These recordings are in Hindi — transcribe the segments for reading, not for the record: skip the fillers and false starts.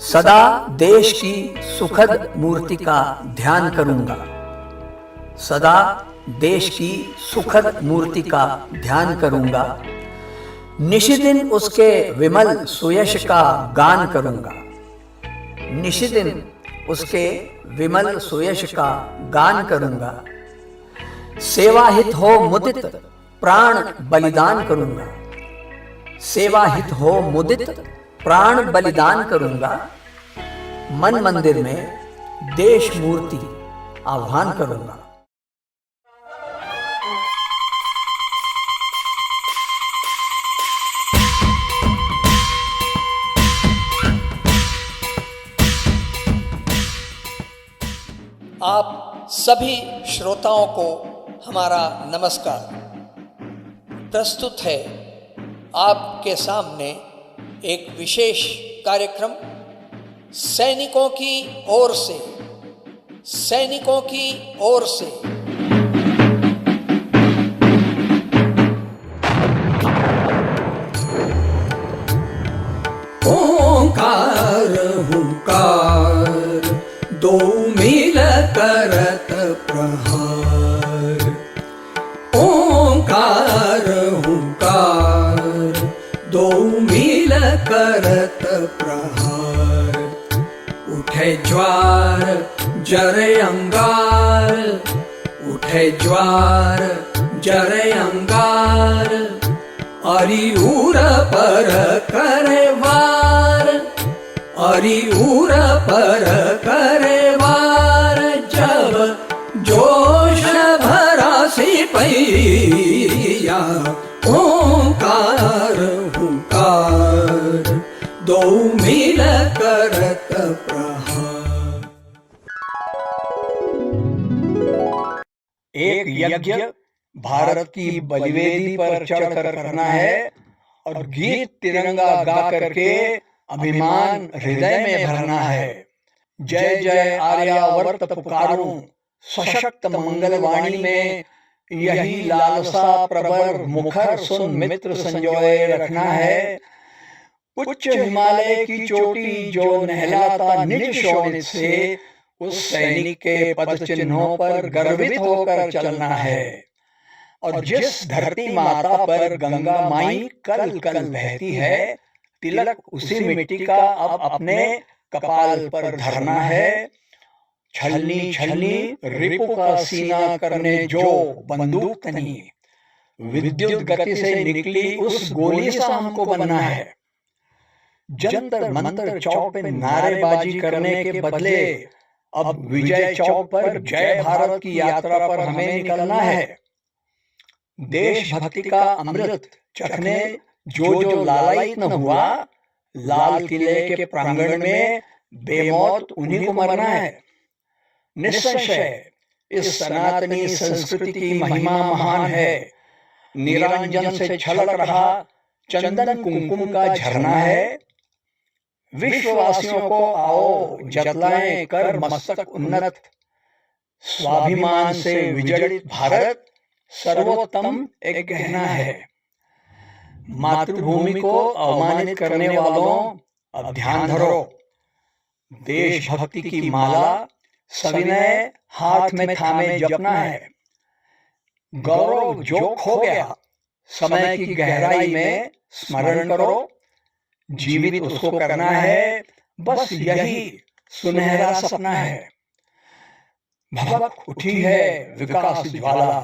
सदा देश की सुखद मूर्ति का ध्यान करूंगा। सदा देश की सुखद मूर्ति का ध्यान करूंगा। निशिदिन उसके विमल सुयश का गान करूंगा। निशिदिन उसके विमल सुयश का गान करूंगा। सेवाहित हो मुदित प्राण बलिदान करूंगा। सेवाहित हो मुदित प्राण बलिदान करूंगा। मन मंदिर में देश मूर्ति आह्वान करूंगा। आप सभी श्रोताओं को हमारा नमस्कार। प्रस्तुत है आपके सामने एक विशेष कार्यक्रम सैनिकों की ओर से। सैनिकों की ओर से ओंकार हुंकार दो मिल करत प्रहार। ओंकार हुंकार दो मिल करत प्रहार। उठे ज्वार जरे अंगार। उठे ज्वार जरे अंगार। अरिऊर पर करे वार। अरिऊर पर करे वार। जब जोश भरा सिपैया ओंकार हुंकार दो मिल करत प्रहार। एक यज्ञ भारत की बलिवेदी पर चढ़कर करना है और गीत तिरंगा गा करके अभिमान हृदय में भरना है। जय जय आर्यावर्त पुकारूं सशक्त मंगलवाणी में। यही लालसा प्रबर मुखर सुन मित्र संजोए रखना है। उच्च हिमालय की चोटी जो नहलाता निज शोभित से, उस सैनिक के पद चिन्हों पर गर्वित होकर चलना है। और जिस धरती माता पर गंगा माई कल कल बहती है, तिलक उसी मिट्टी का अब अपने कपाल पर धरना है। छलनी छलनी रिपु का सीना करने जो बंदूक तनी, विद्युत गति से निकली उस गोली सा हमको बनना है। जंतर मंतर चौक पे नारेबाजी करने के बदले अब विजय चौक पर जय भारत की यात्रा पर हमें निकलना है। देशभक्ति का अमृत चखने जो जो लालायित न हुआ, लाल किले के प्रांगण में बेमौत उन्हीं को मरना है। निसंशय इस सनातनी संस्कृति की महिमा महान है। निरंजन से छलक रहा चंदन कुमकुम का झरना है। विश्ववासियों को आओ जतलाएं कर मस्तक उन्नत। स्वाभिमान से विजड़ित भारत सर्वोत्तम एक कहना है। मातृभूमि को अवमानित करने वालों अब ध्यान धरो। देशभक्ति की माला सविनय हाथ में थामे जपना है। गौरव जो खो गया समय की गहराई में स्मरण करो। जीवित उसको करना है, बस यही सुनहरा सपना है। भभक उठी है विकास ज्वाला,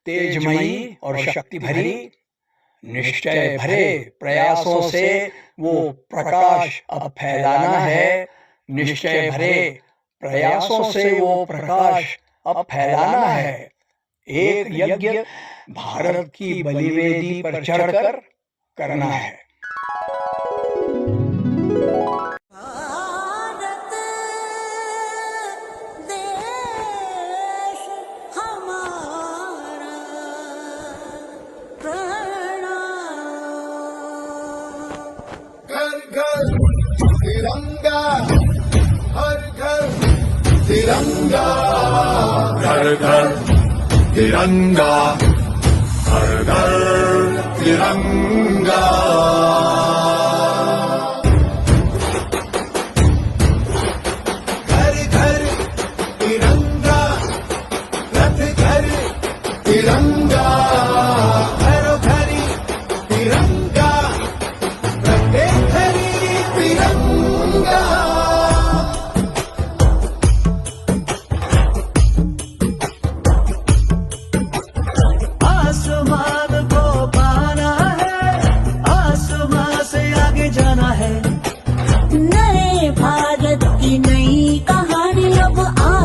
तेजमयी और शक्ति भरी। निश्चय भरे प्रयासों से वो प्रकाश अब फैलाना है। निश्चय भरे प्रयासों से वो प्रकाश अब फैलाना है। एक यज्ञ भारत की बलिवेदी पर चढ़कर करना है। तिरंगा हर घर तिरंगा, घर घर तिरंगा, हर घर तिरंगा।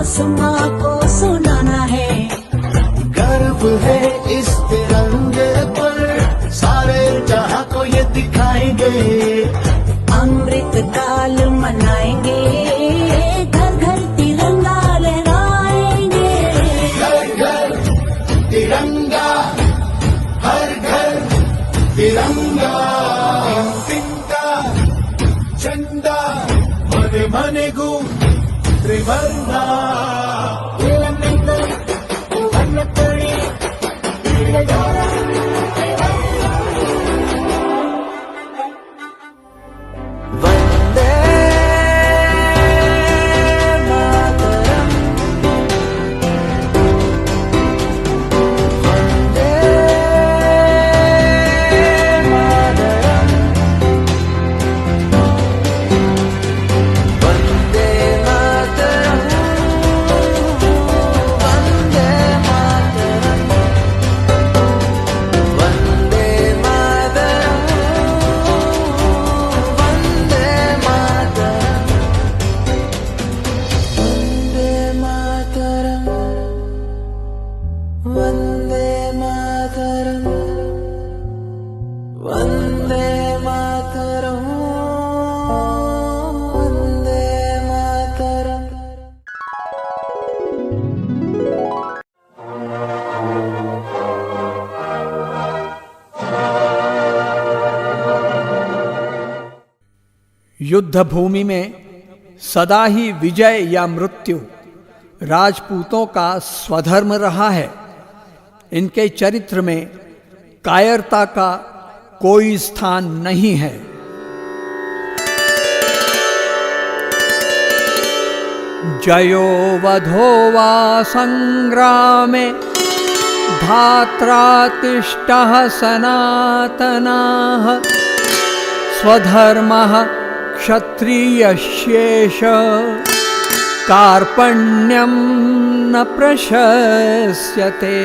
आसमां को सुनाना है। गर्व है इस तिरंगे पर, सारे जहां को ये दिखाएंगे। अमृत काल मनाएंगे, घर घर तिरंगा लहराएंगे। घर घर तिरंगा, हर घर तिरंगा। तिरंगा झंडा मने मने गू त्रिवर्णा। युद्ध भूमि में सदा ही विजय या मृत्यु राजपूतों का स्वधर्म रहा है। इनके चरित्र में कायरता का कोई स्थान नहीं है। जयो वधो वा संग्रामे धात्रा तिष्ठः सनातनाः। स्वधर्मः क्षत्रियशेष कार्पण्यं न प्रशस्यते।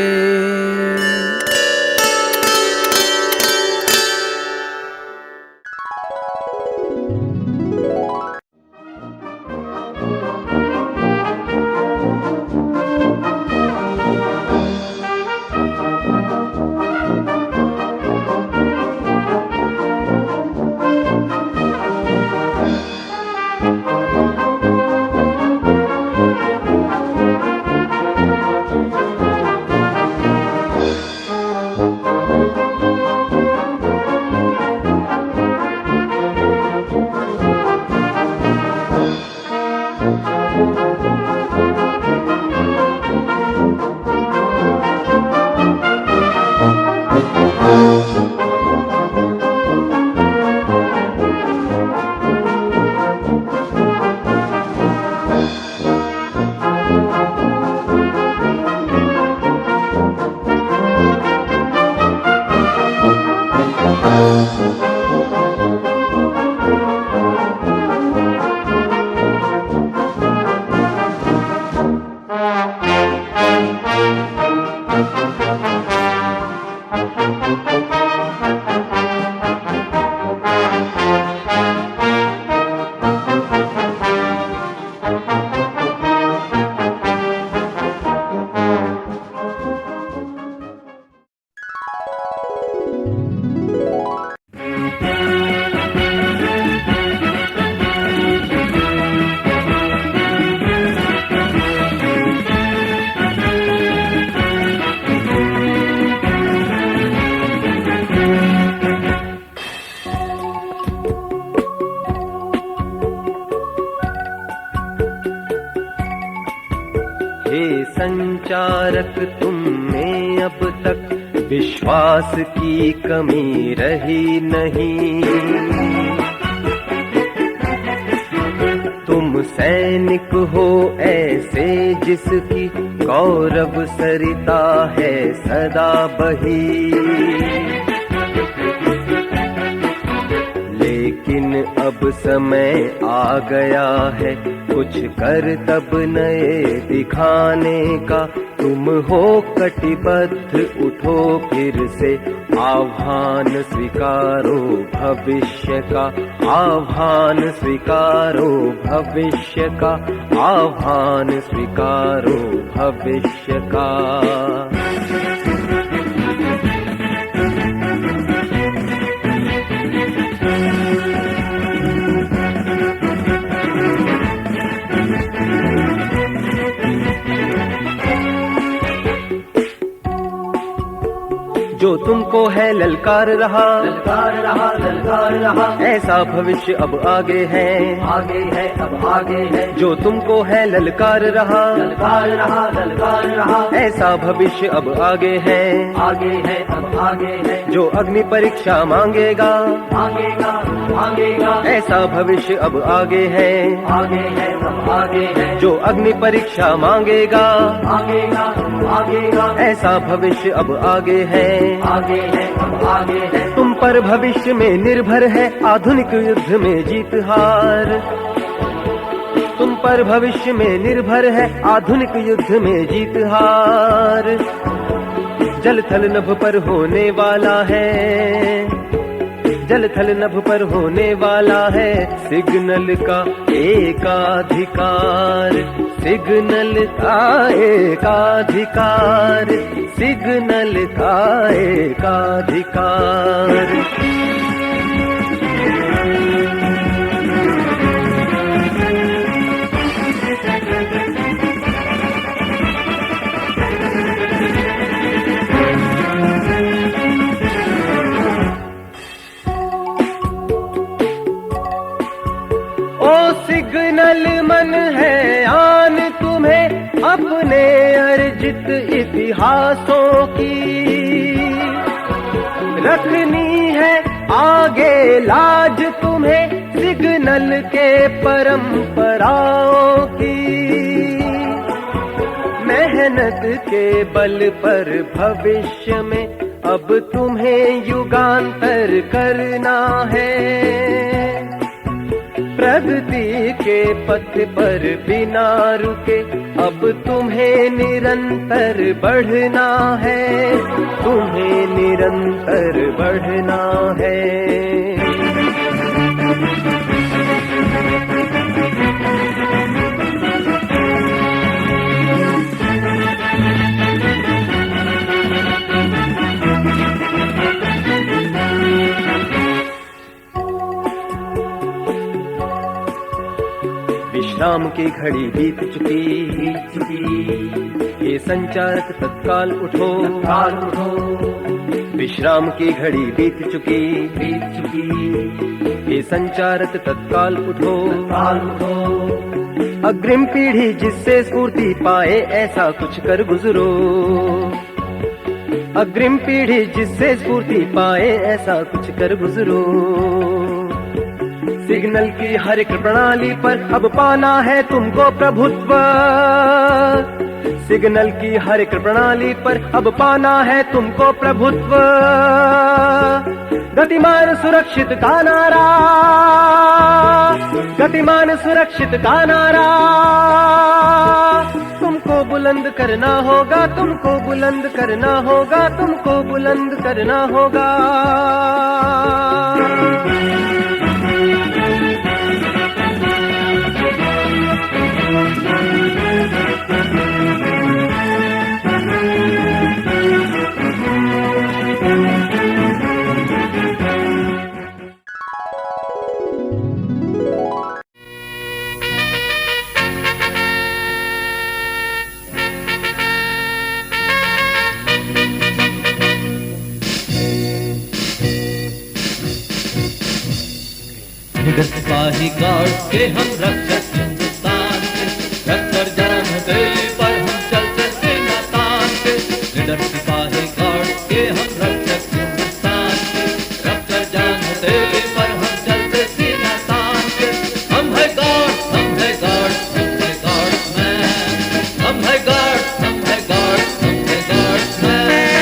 संचारक तुम में अब तक विश्वास की कमी रही नहीं। तुम सैनिक हो ऐसे जिसकी कौरव सरिता है सदा बही। लेकिन लेकिन अब समय आ गया है कुछ करतब नए दिखाने का। तुम हो कटिबद्ध, उठो फिर से, आह्वान स्वीकारो भविष्य का, आह्वान स्वीकारो भविष्य का, आह्वान स्वीकारो भविष्य का। जो तुमको है ललकार रहा, ललकार रहा, ललकार रहा, ऐसा भविष्य अब आगे है, आगे है, अब आगे है। जो तुमको है ललकार रहा, ललकार रहा, ललकार रहा, ऐसा भविष्य अब आगे है, आगे है, अब आगे है। जो अग्नि परीक्षा मांगेगा, मांगेगा, मांगेगा, ऐसा भविष्य अब आगे है, आगे है, अब आगे है। जो अग्नि परीक्षा मांगेगा, मांगेगा, मांगेगा, ऐसा भविष्य अब आगे है, आगे है, अब आगे है। तुम पर भविष्य में निर्भर है आधुनिक युद्ध में जीत हार। तुम पर भविष्य में निर्भर है आधुनिक युद्ध में जीत हार। जल थल नभ पर होने वाला है, जल थल नभ पर होने वाला है सिग्नल का एकाधिकार, सिग्नल का एकाधिकार, सिग्नल का एकाधिकार। सिग्नल मन है आन तुम्हें अपने अर्जित इतिहासों की, रखनी है आगे लाज तुम्हें सिग्नल के परंपराओं की। मेहनत के बल पर भविष्य में अब तुम्हें युगांतर करना है। प्रगति के पथ पर बिना रुके अब तुम्हें निरंतर बढ़ना है, तुम्हें निरंतर बढ़ना है। विश्राम की घड़ी बीत चुकी, ये संचारक तत्काल उठो, तत्काल उठो। विश्राम की घड़ी बीत चुकी, ये संचारक तत्काल उठो, तत्काल उठो। अग्रिम पीढ़ी जिससे स्फूर्ति पाए ऐसा कुछ कर गुजरो, अग्रिम पीढ़ी जिससे स्फूर्ति पाए ऐसा कुछ कर गुजरो। सिग्नल की हर एक प्रणाली पर अब पाना है तुमको प्रभुत्व, सिग्नल की हर एक प्रणाली पर अब पाना है तुमको प्रभुत्व। गतिमान सुरक्षित का नारा, गतिमान सुरक्षित का नारा, तुमको बुलंद करना होगा, तुमको बुलंद करना होगा, तुमको बुलंद करना होगा। सिपाही गार्ड के हम रक्षक हिंदुस्तान के, रखकर जान हथेली पर हम चलते सेना तान के। निडर सिपाही गार्ड के हम रक्षक हिंदुस्तान के, रखकर जान हथेली पर हम चलते सेना तान के। हम है गार्ड, हम है गार्ड, हम है गार्ड्समैन, हम है गार्ड, हम है गार्ड, हम है गार्ड्समैन।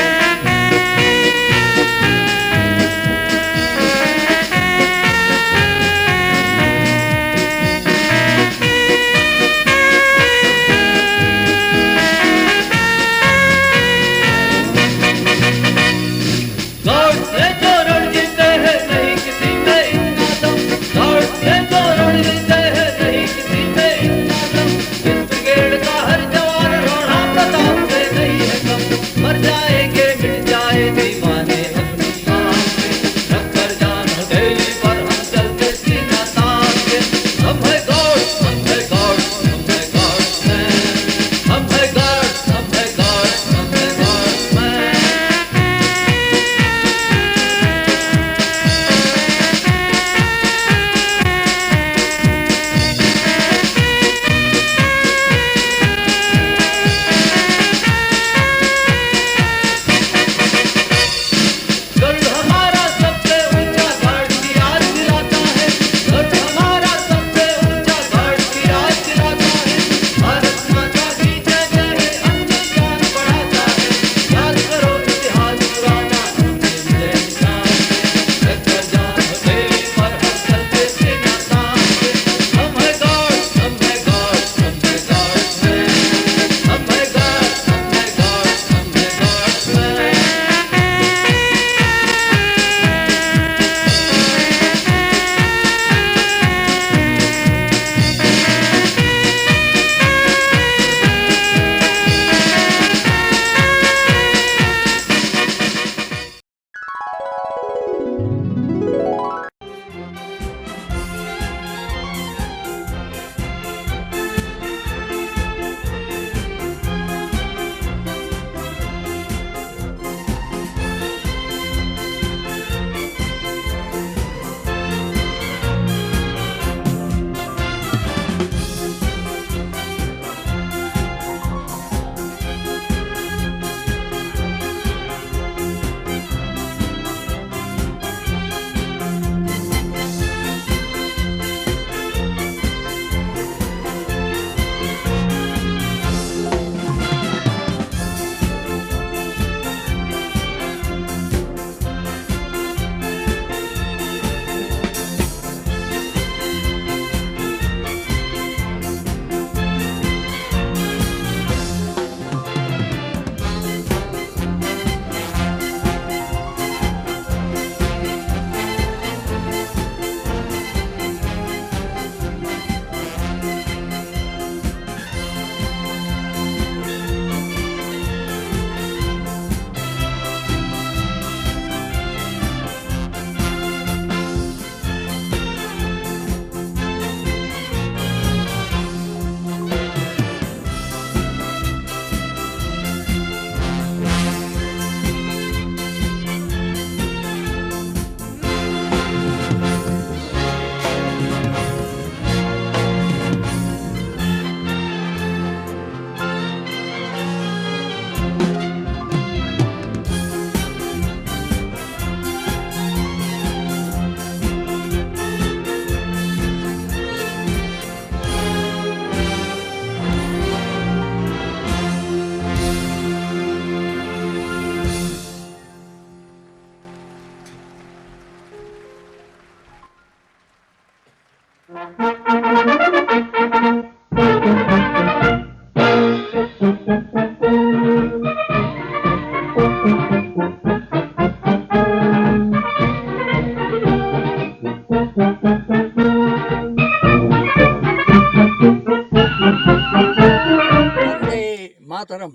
मातरम।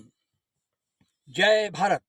जय भारत।